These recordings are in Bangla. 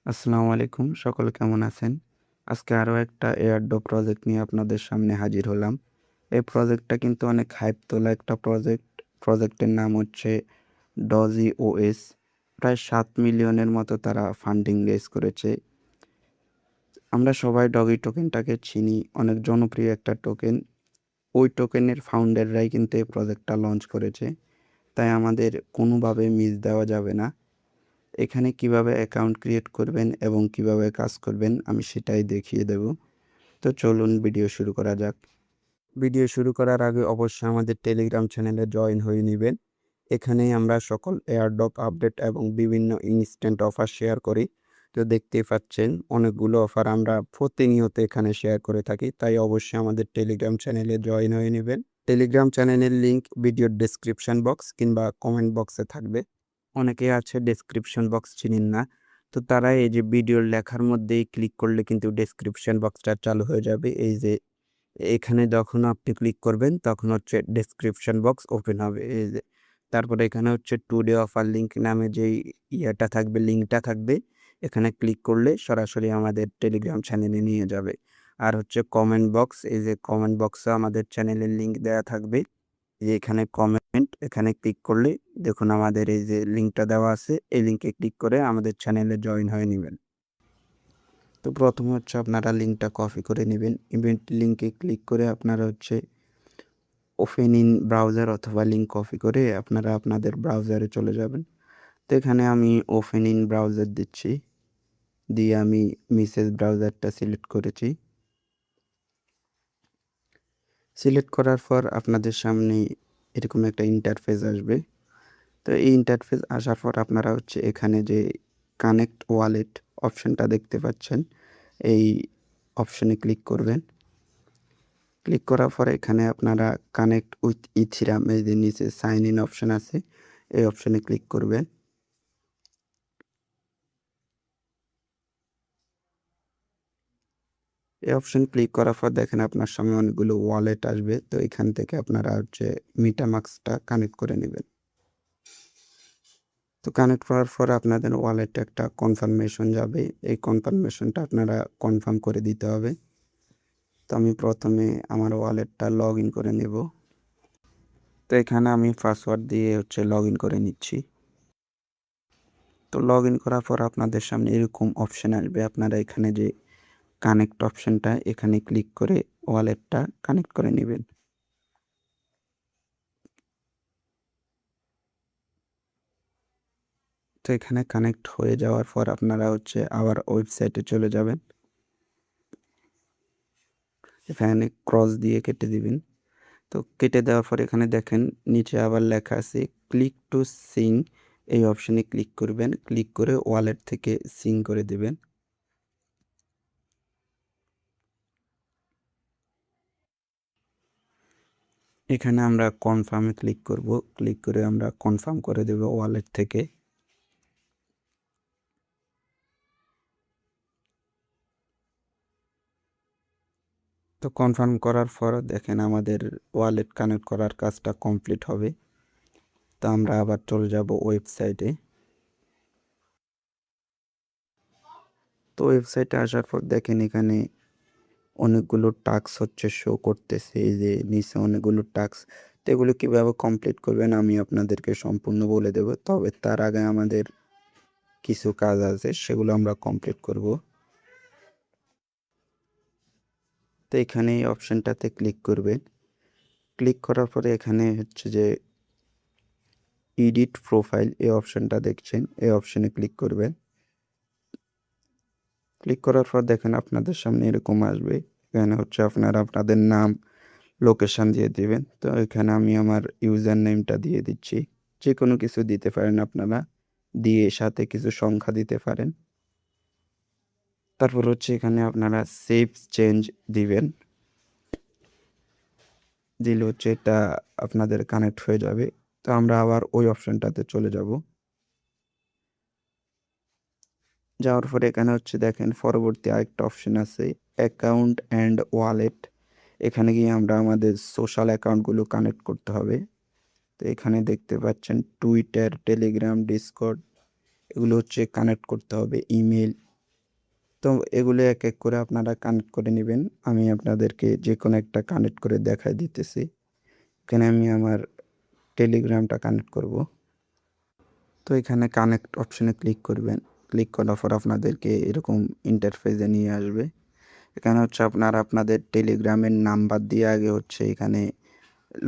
আসসালামু আলাইকুম। সকলে কেমন আছেন? আজকে আরো একটা এয়ারড্রপ প্রজেক্ট নিয়ে আপনাদের সামনে হাজির হলাম। এই প্রজেক্টটা কিন্তু অনেক হাইপ তোলা একটা প্রজেক্ট। প্রজেক্টের নাম হচ্ছে ডজি ওএস। প্রায় ৭ মিলিয়নের মতো তারা ফান্ডিং রেজ করেছে। আমরা সবাই ডগি টোকেনটাকে চিনি, অনেক জনপ্রিয় একটা টোকেন। ওই টোকেনের ফাউন্ডাররাই কিন্তু এই প্রজেক্টটা লঞ্চ করেছে। তাই আমাদের কোনোভাবে মিস দেওয়া যাবে না। এখানে কিভাবে অ্যাকাউন্ট ক্রিয়েট করবেন এবং কিভাবে কাজ করবেন আমি সেটাই দেখিয়ে দেব। তো চলুন ভিডিও শুরু করা যাক। ভিডিও শুরু করার আগে অবশ্যই আমাদের টেলিগ্রাম চ্যানেলে জয়েন হয়ে নেবেন। এখানেই আমরা সকল এয়ারড্রপ আপডেট এবং বিভিন্ন ইনস্ট্যান্ট অফার শেয়ার করি। তো দেখতেই পাচ্ছেন অনেকগুলো অফার আমরা প্রতিনিয়ত এখানে শেয়ার করে থাকি। তাই অবশ্যই আমাদের টেলিগ্রাম চ্যানেলে জয়েন হয়ে নেবেন। টেলিগ্রাম চ্যানেলের লিঙ্ক ভিডিওর ডেসক্রিপশন বক্স কিংবা কমেন্ট বক্সে থাকবে। অনেকেই আছে ডেসক্রিপশন বক্স চিনেন না। তো তারা এই যে ভিডিওর লেখার মধ্যেই ক্লিক করলে কিন্তু ডেসক্রিপশন বক্সটা চালু হয়ে যাবে। এই যে এখানে যখন আপনি ক্লিক করবেন তখন হচ্ছে ডেসক্রিপশন বক্স ওপেন হবে। এই যে তারপরে এখানে হচ্ছে টুডে অফার লিঙ্ক নামে যেই ইয়েটা থাকবে, লিঙ্কটা থাকবে। এখানে ক্লিক করলে সরাসরি আমাদের টেলিগ্রাম চ্যানেলে নিয়ে যাবে। আর হচ্ছে কমেন্ট বক্স, এই যে কমেন্ট বক্সে আমাদের চ্যানেলের লিঙ্ক দেওয়া থাকবে। যে এখানে কমেন্ট, এখানে ক্লিক করলে দেখুন আমাদের এই যে লিঙ্কটা দেওয়া আছে, এই লিঙ্কে ক্লিক করে আমাদের চ্যানেলে জয়েন হয়ে নেবেন। তো প্রথমে হচ্ছে আপনারা লিঙ্কটা কপি করে নেবেন। ইভেন্ট লিঙ্কে ক্লিক করে আপনারা হচ্ছে ওপেন ইন ব্রাউজার অথবা লিঙ্ক কপি করে আপনারা আপনাদের ব্রাউজারে চলে যাবেন। তো এখানে আমি ওপেন ইন ব্রাউজার দিচ্ছি, দিয়ে আমি মিসেস ব্রাউজারটা সিলেক্ট করেছি। সিলেক্ট করার পর আপনাদের সামনে এরকম একটা ইন্টারফেস আসবে। তো এই ইন্টারফেস আসার পর আপনারা হচ্ছে এখানে যে কানেক্ট ওয়ালেট অপশানটা দেখতে পাচ্ছেন, এই অপশানে ক্লিক করবেন। ক্লিক করার পরে এখানে আপনারা কানেক্ট উইথ ইথিরাম, এই যে নিচে সাইন ইন অপশান আছে, এই অপশানে ক্লিক করবেন। এই অপশান ক্লিক করার পর দেখেন আপনার সামনে অনেকগুলো ওয়ালেট আসবে। তো এখান থেকে আপনারা হচ্ছে মিটামাক্সটা কানেক্ট করে নেবেন। তো কানেক্ট করার পর আপনাদের ওয়ালেটে একটা কনফার্মেশন যাবে। এই কনফার্মেশনটা আপনারা কনফার্ম করে দিতে হবে। তো আমি প্রথমে আমার ওয়ালেটটা লগ ইন করে নেব। তো এখানে আমি পাসওয়ার্ড দিয়ে হচ্ছে লগ ইন করে নিচ্ছি। তো লগ ইন করার পর আপনাদের সামনে এরকম অপশান আসবে। আপনারা এখানে যে কানেক্ট অপশানটা, এখানে ক্লিক করে ওয়ালেটটা কানেক্ট করে নেবেন। তো এখানে কানেক্ট হয়ে যাওয়ার পর আপনারা হচ্ছে আবার ওয়েবসাইটে চলে যাবেন। এখানে ক্রস দিয়ে কেটে দিবেন। তো কেটে দেওয়ার পর এখানে দেখেন নিচে আবার লেখা আছে ক্লিক টু সিং, এই অপশানে ক্লিক করবেন। ক্লিক করে ওয়ালেট থেকে সিং করে দেবেন। এখানে আমরা কনফার্মে ক্লিক করব। ক্লিক করে আমরা কনফার্ম করে দেব ওয়ালেট থেকে। তো কনফার্ম করার পর দেখেন আমাদের ওয়ালেট কানেক্ট করার কাজটা কমপ্লিট হবে। তো আমরা আবার চলে যাব ওয়েবসাইটে। তো ওয়েবসাইটে আসার পর দেখেন এখানে অনেকগুলো টাস্ক হচ্ছে শো করতেছে, এই যে নিচে অনেকগুলো টাস্ক। তো এগুলো কীভাবে কমপ্লিট করবেন আমি আপনাদেরকে সম্পূর্ণ বলে দেব। তবে তার আগে আমাদের কিছু কাজ আছে, সেগুলো আমরা কমপ্লিট করব। তো এখানে এই অপশানটাতে ক্লিক করবেন। ক্লিক করার পরে এখানে হচ্ছে যে এডিট প্রোফাইল, এই অপশানটা দেখছেন, এই অপশানে ক্লিক করবেন। ক্লিক করার পর দেখেন আপনাদের সামনে এরকম আসবে। এখানে হচ্ছে আপনারা আপনাদের নাম, লোকেশান দিয়ে দিবেন। তো এখানে আমি আমার ইউজার নেমটা দিয়ে দিচ্ছি। যে কোনো কিছু দিতে পারেন আপনারা, দিয়ে সাথে কিছু সংখ্যা দিতে পারেন। তারপর হচ্ছে এখানে আপনারা সেভ চেঞ্জ দিবেন। দিলে হচ্ছে এটা আপনাদের কানেক্ট হয়ে যাবে। তো আমরা আবার ওই অপশানটাতে চলে যাব। যাওয়ার পরে এখানে হচ্ছে দেখেন পরবর্তী আরেকটা অপশন আছে অ্যাকাউন্ট অ্যান্ড ওয়ালেট। এখানে গিয়ে আমরা আমাদের সোশ্যাল অ্যাকাউন্টগুলো কানেক্ট করতে হবে। তো এখানে দেখতে পাচ্ছেন টুইটার, টেলিগ্রাম, ডিসকর্ড, এগুলো হচ্ছে কানেক্ট করতে হবে। ইমেল, তো এগুলো এক এক করে আপনারা কানেক্ট করে নেবেন। আমি আপনাদেরকে যে কোনো একটা কানেক্ট করে দেখাই দিতেছি। এখানে আমি আমার টেলিগ্রামটা কানেক্ট করব। তো এখানে কানেক্ট অপশনে ক্লিক করবেন। ক্লিক করার পর আপনাদেরকে এরকম ইন্টারফেসে নিয়ে আসবে। এখানে হচ্ছে আপনারা আপনাদের টেলিগ্রামের নাম্বার দিয়ে আগে হচ্ছে এখানে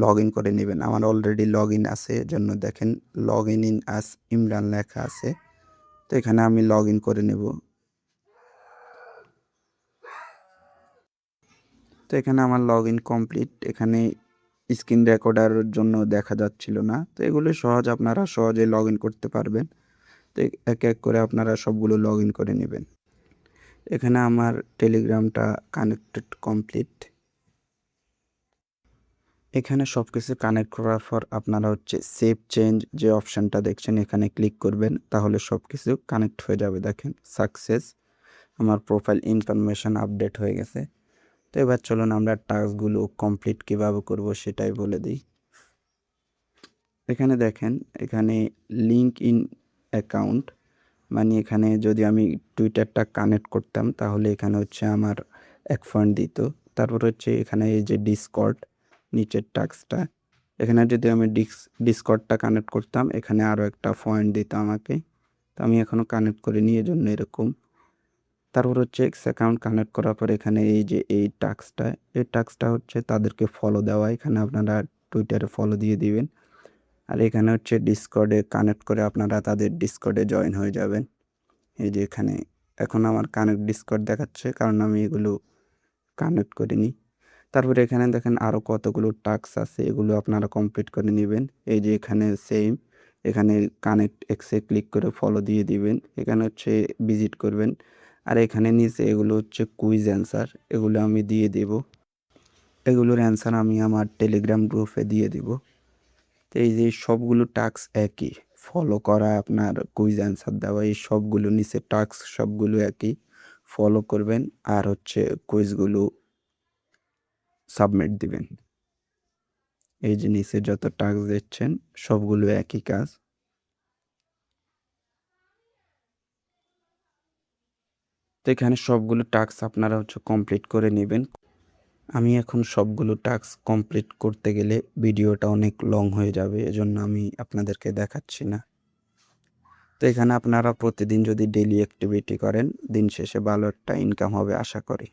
লগ ইন করে নেবেন। আমার অলরেডি লগ ইন আছে, এজন্য দেখেন লগ ইন আস ইমরান লেখা আছে। তো এখানে আমি লগ ইন করে নেব। তো এখানে আমার লগ ইন কমপ্লিট। এখানে স্ক্রিন রেকর্ডার জন্য দেখা যাচ্ছিল না। তো এগুলো সহজ, আপনারা সহজে লগ ইন করতে পারবেন। তো এক এক করে আপনারা সবগুলো লগ ইন করে নেবেন। এখানে আমার টেলিগ্রামটা কানেক্টেড কমপ্লিট। এখানে সব কিছু কানেক্ট করার পর আপনারা হচ্ছে সেভ চেঞ্জ যে অপশানটা দেখছেন এখানে ক্লিক করবেন, তাহলে সব কিছু কানেক্ট হয়ে যাবে। দেখেন সাকসেস, আমার প্রোফাইল ইনফরমেশন আপডেট হয়ে গেছে। তো এবার চলুন আমরা টাস্কগুলো কমপ্লিট কীভাবে করব সেটাই বলে দিই। এখানে দেখেন, এখানে লিঙ্ক ইন অ্যাকাউন্ট, মানে এখানে যদি আমি টুইটারটা কানেক্ট করতাম তাহলে এখানে হচ্ছে আমার 1 পয়েন্ট দিত। তারপর হচ্ছে এখানে এই যে ডিসকর্ড নিচের টাস্কটা, এখানে যদি আমি ডিসকর্ডটা কানেক্ট করতাম এখানে আরও একটা পয়েন্ট দিত আমাকে। তো আমি এখনও কানেক্ট করিনি, এজন্য এরকম। তারপর হচ্ছে এক্স অ্যাকাউন্ট কানেক্ট করার পর এখানে এই যে এই টাস্কটা হচ্ছে তাদেরকে ফলো দেওয়া। এখানে আপনারা টুইটারে ফলো দিয়ে দিবেন। আর এখানে হচ্ছে ডিসকর্ডে কানেক্ট করে আপনারা তাদের ডিসকর্ডে জয়েন হয়ে যাবেন। এই যে এখানে এখন আমার কানেক্ট ডিসকর্ড দেখাচ্ছে, কারণ আমি এগুলো কানেক্ট করিনি। তারপরে এখানে দেখেন আরও কতগুলো টাস্ক আছে, এগুলো আপনারা কমপ্লিট করে নেবেন। এই যে এখানে সেম, এখানে কানেক্ট এক্সে ক্লিক করে ফলো দিয়ে দিবেন। এখানে হচ্ছে ভিজিট করবেন। আর এখানে নিচে এগুলো হচ্ছে কুইজ অ্যান্সার, এগুলো আমি দিয়ে দেব। এগুলোর অ্যান্সার আমি আমার টেলিগ্রাম গ্রুপে দিয়ে দিব। তো এই যে সবগুলো টাস্ক একই, ফলো করা, আপনার কুইজ অ্যান্সার দেওয়া, এই সবগুলো নিচে টাস্ক সবগুলো একই, ফলো করবেন আর হচ্ছে কুইজগুলো সাবমিট দিবেন। এই যে নিচে যত টাস্ক দেখছেন সবগুলো একই কাজ। তো এখানে সবগুলো টাস্ক আপনারা হচ্ছে কমপ্লিট করে নেবেন। আমি এখন সবগুলো টাস্ক কমপ্লিট করতে গেলে ভিডিওটা অনেক লং হয়ে যাবে, এজন্য আমি আপনাদেরকে দেখাচ্ছি না। তো এখানে আপনারা প্রতিদিন যদি ডেইলি অ্যাক্টিভিটি করেন দিন শেষে ভালো একটা ইনকাম হবে আশা করি।